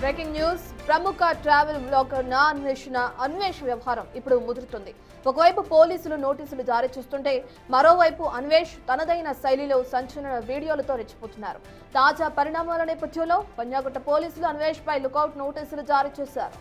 Breaking news ప్రముఖ travel blogger నా అన్వేష్ వ్యవహారం ఇప్పుడు ముదురుతుంది. ఒకవైపు పోలీసులు నోటీసులు జారీ చేస్తుంటే మరోవైపు అన్వేష్ తనదైన శైలిలో సంచలన వీడియోలతో రెచ్చిపోతున్నారు. తాజా పరిణామాల నేపథ్యంలో పంజాగుట్ట పోలీసులు అన్వేష్ పై లుకౌట్ నోటీసులు జారీ చేశారు.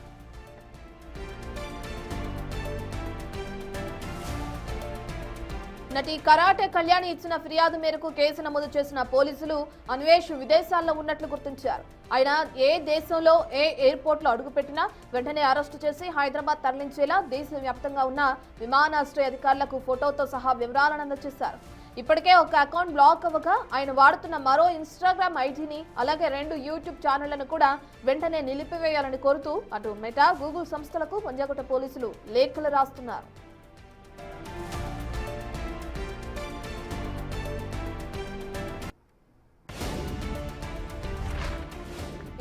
నటి కరాటే కళ్యాణి ఇచ్చిన ఫిర్యాదు మేరకు కేసు నమోదు చేసిన పోలీసులు అన్వేష్ విదేశాల్లో ఉన్నట్లు గుర్తించారు. ఆయన ఏ దేశంలో ఏ ఎయిర్పోర్ట్ లో అడుగుపెట్టినా వెంటనే అరెస్టు చేసి హైదరాబాద్ తరలించేలా దేశవ్యాప్తంగా ఉన్న విమానాశ్రయ అధికారులకు ఫోటోతో సహా వివరాలను అందజేశారు. ఇప్పటికే ఒక అకౌంట్ బ్లాక్ అవ్వగా ఆయన వాడుతున్న మరో ఇన్స్టాగ్రామ్ ఐడీని అలాగే 2 యూట్యూబ్ ఛానళ్లను కూడా వెంటనే నిలిపివేయాలని కోరుతూ అటు మెటా, గూగుల్ సంస్థలకు పంజాగుట్ట పోలీసులు లేఖలు రాస్తున్నారు.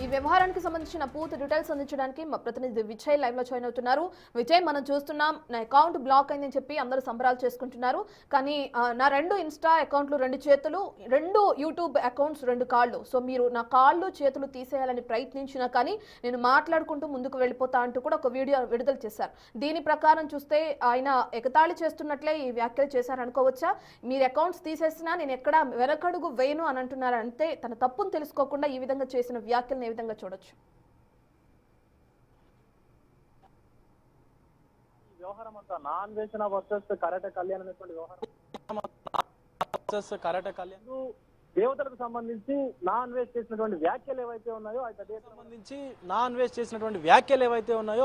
ఈ వ్యవహారానికి సంబంధించిన పూర్తి డీటెయిల్స్ అందించడానికి మా ప్రతినిధి విజయ్ లైవ్ లో జాయిన్ అవుతున్నారు. విజయ్, మనం చూస్తున్నాం నా అకౌంట్ బ్లాక్ అయిందని చెప్పి అందరూ సంబరాలు చేసుకుంటున్నారు. కానీ నా 2 ఇన్స్టా అకౌంట్లు 2 చేతులు, 2 యూట్యూబ్ అకౌంట్స్ 2 కాళ్ళు. సో మీరు నా కాళ్ళు చేతులు తీసేయాలని ప్రయత్నించినా కానీ నేను మాట్లాడుకుంటూ ముందుకు వెళ్ళిపోతా అంటూ కూడా ఒక వీడియో విడుదల చేశారు. దీని ప్రకారం చూస్తే ఆయన ఎగతాళి చేస్తున్నట్లే ఈ వ్యాఖ్యలు చేశారనుకోవచ్చా? మీరు అకౌంట్స్ తీసేసినా నేను ఎక్కడ వెనకడుగు వేయను అని అంటున్నారు. అంటే తన తప్పును తెలుసుకోకుండా ఈ విధంగా చేసిన వ్యాఖ్యలను ఏ విధంగా చూడొచ్చు? వ్యవహారం అంతా నా అన్వేషణ వర్సెస్ కరాటే కళ్యాణ్ అనేటువంటి వ్యవహారం కరాటే కళ్యాణ్ దేవతలకు సంబంధించి నా అన్వేష్ చేసినటువంటి వ్యాఖ్యలు ఏవైతే ఉన్నాయో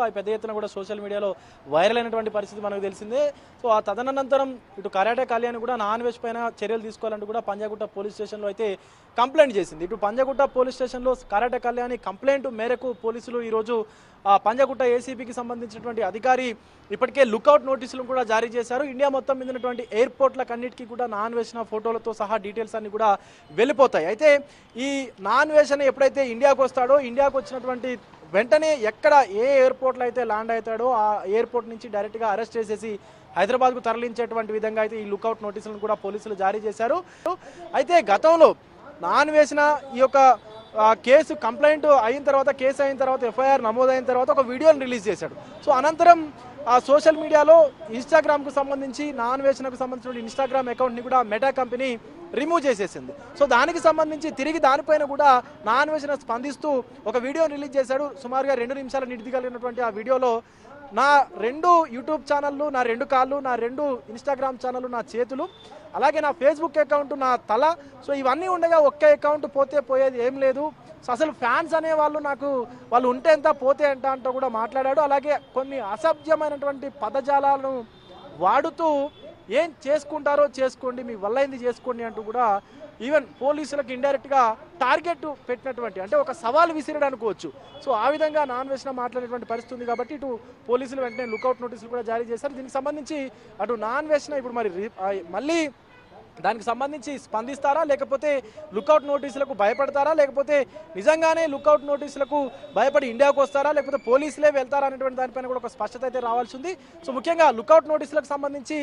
అవి పెద్ద ఎత్తున కూడా సోషల్ మీడియాలో వైరల్ అయినటువంటి పరిస్థితి మనకు తెలిసిందే. సో ఆ తదనంతరం ఇటు కరాటే కళ్యాణ్ కూడా నా అన్వేష్ పైన చర్యలు తీసుకోవాలంటూ కూడా పంజాగుట్ట పోలీస్ స్టేషన్లో అయితే కంప్లైంట్ చేసింది. ఇటు పంజాగుట్ట పోలీస్ స్టేషన్లో కరాటే కళ్యాణ్ కంప్లైంట్ మేరకు పోలీసులు ఈరోజు పంజాగుట్ట ఏసీపీకి సంబంధించినటువంటి అధికారి ఇప్పటికే లుకౌట్ నోటీసులు కూడా జారీ చేశారు. ఇండియా మొత్తం మీద ఉన్నటువంటి ఎయిర్పోర్ట్లకు అన్నిటికీ కూడా నా అన్వేషణ ఫోటోలతో సహా డీటెయిల్స్ అన్ని కూడా వెళ్ళిపోతాయి. అయితే ఈ నా అన్వేషణ ఎప్పుడైతే ఇండియాకు వస్తాడో, ఇండియాకు వచ్చినటువంటి వెంటనే ఎక్కడ ఏ ఎయిర్పోర్ట్లో అయితే ల్యాండ్ అవుతాడో ఆ ఎయిర్పోర్ట్ నుంచి డైరెక్ట్గా అరెస్ట్ చేసేసి హైదరాబాద్కు తరలించేటువంటి విధంగా అయితే ఈ లుకౌట్ నోటీసులను కూడా పోలీసులు జారీ చేశారు. అయితే గతంలో నా అన్వేషణ ఈ యొక్క కేసు కంప్లైంట్ అయిన తర్వాత, కేసు అయిన తర్వాత, ఎఫ్ఐఆర్ నమోదైన తర్వాత ఒక వీడియోని రిలీజ్ చేశాడు. సో అనంతరం సోషల్ మీడియాలో ఇన్స్టాగ్రామ్కు సంబంధించి నా అన్వేషణకు సంబంధించిన ఇన్స్టాగ్రామ్ అకౌంట్ని కూడా మెటా కంపెనీ రిమూవ్ చేసేసింది. సో దానికి సంబంధించి తిరిగి దానిపైన కూడా నా అన్వేషణ స్పందిస్తూ ఒక వీడియోని రిలీజ్ చేశాడు. సుమారుగా 2 నిమిషాల నిడిది కలిగినటువంటి ఆ వీడియోలో నా 2 యూట్యూబ్ ఛానళ్ళు, నా 2 కాళ్ళు, నా 2 ఇన్స్టాగ్రామ్ ఛానళ్ళు, నా చేతులు, అలాగే నా ఫేస్బుక్ అకౌంట్, నా తల, సో ఇవన్నీ ఉండగా ఒక్క అకౌంట్ పోతే పోయేది ఏం లేదు. సో అసలు ఫ్యాన్స్ అనే వాళ్ళు ఉంటే ఎంత పోతే ఎంత అంటూ కూడా మాట్లాడాడు. అలాగే కొన్ని అసభ్యమైనటువంటి పదజాలాలను వాడుతూ ఏం చేసుకుంటారో చేసుకోండి, మీ వల్ల ఏంది చేసుకోండి అంటూ కూడా ఈవెన్ పోలీసులకు ఇండైరెక్ట్గా టార్గెట్ పెట్టినటువంటి, అంటే ఒక సవాల్ విసిరడం అనుకోవచ్చు. సో ఆ విధంగా నా అన్వేషణ మాట్లాడేటువంటి పరిస్థితి ఉంది. కాబట్టి ఇటు పోలీసులు వెంటనే లుకౌట్ నోటీసులు కూడా జారీ చేశారు. దీనికి సంబంధించి అటు నా అన్వేషణ ఇప్పుడు మళ్ళీ దానికి సంబంధించి స్పందిస్తారా, లేకపోతే లుకౌట్ నోటీసులకు భయపడతారా, లేకపోతే నిజంగానే లుకౌట్ నోటీసులకు భయపడి ఇండియాకు వస్తారా, లేకపోతే పోలీసులే వెళ్తారా అనేటువంటి దానిపైన కూడా ఒక స్పష్టత అయితే రావాల్సి ఉంది. సో ముఖ్యంగా లుకౌట్ నోటీసులకు సంబంధించి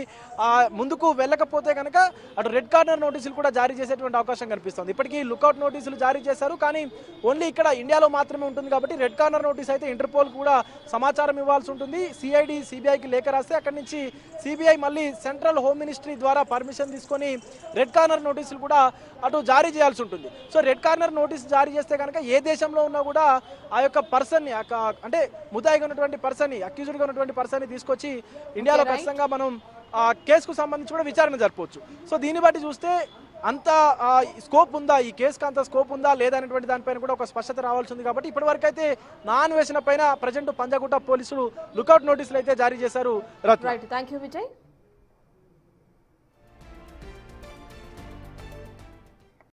ముందుకు వెళ్ళకపోతే కనుక అటు రెడ్ కార్నర్ నోటీసులు కూడా జారీ చేసేటువంటి అవకాశం కనిపిస్తుంది. ఇప్పటికీ లుకౌట్ నోటీసులు జారీ చేశారు, కానీ ఓన్లీ ఇక్కడ ఇండియాలో మాత్రమే ఉంటుంది. కాబట్టి రెడ్ కార్నర్ నోటీస్ అయితే ఇంటర్పోల్ కూడా సమాచారం ఇవ్వాల్సి ఉంటుంది. సిఐడి సిబిఐకి లేఖ రాస్తే అక్కడి నుంచి సిబిఐ మళ్ళీ సెంట్రల్ హోమ్ మినిస్ట్రీ ద్వారా పర్మిషన్ తీసుకొని రెడ్ కార్నర్ నోటీసులు కూడా అటు జారీ చేయాల్సి ఉంటుంది. సో రెడ్ కార్నర్ నోటీస్ జారీ చేస్తే కనుక ఏ దేశంలో ఉన్నా కూడా ఆ యొక్క పర్సన్ని, అంటే ముద్దాయిగా ఉన్నటువంటి పర్సన్ని, అక్యూజ్డ్గా ఉన్నటువంటి పర్సన్ని తీసుకొచ్చి ఇండియాలో ఖచ్చితంగా మనం కేసుకు సంబంధించి కూడా విచారణ జరపవచ్చు. సో దీన్ని బట్టి చూస్తే అంత స్కోప్ ఉందా, ఈ కేసుకు అంత స్కోప్ ఉందా లేదా అనేటువంటి దానిపైన కూడా ఒక స్పష్టత రావాల్సి ఉంది. కాబట్టి ఇప్పటివరకు అయితే నా అన్వేషణ పైన ప్రజెంట్ పంజాగుట్ట పోలీసులు లుకౌట్ నోటీసులు అయితే జారీ చేశారు. Right, thank you Vijay.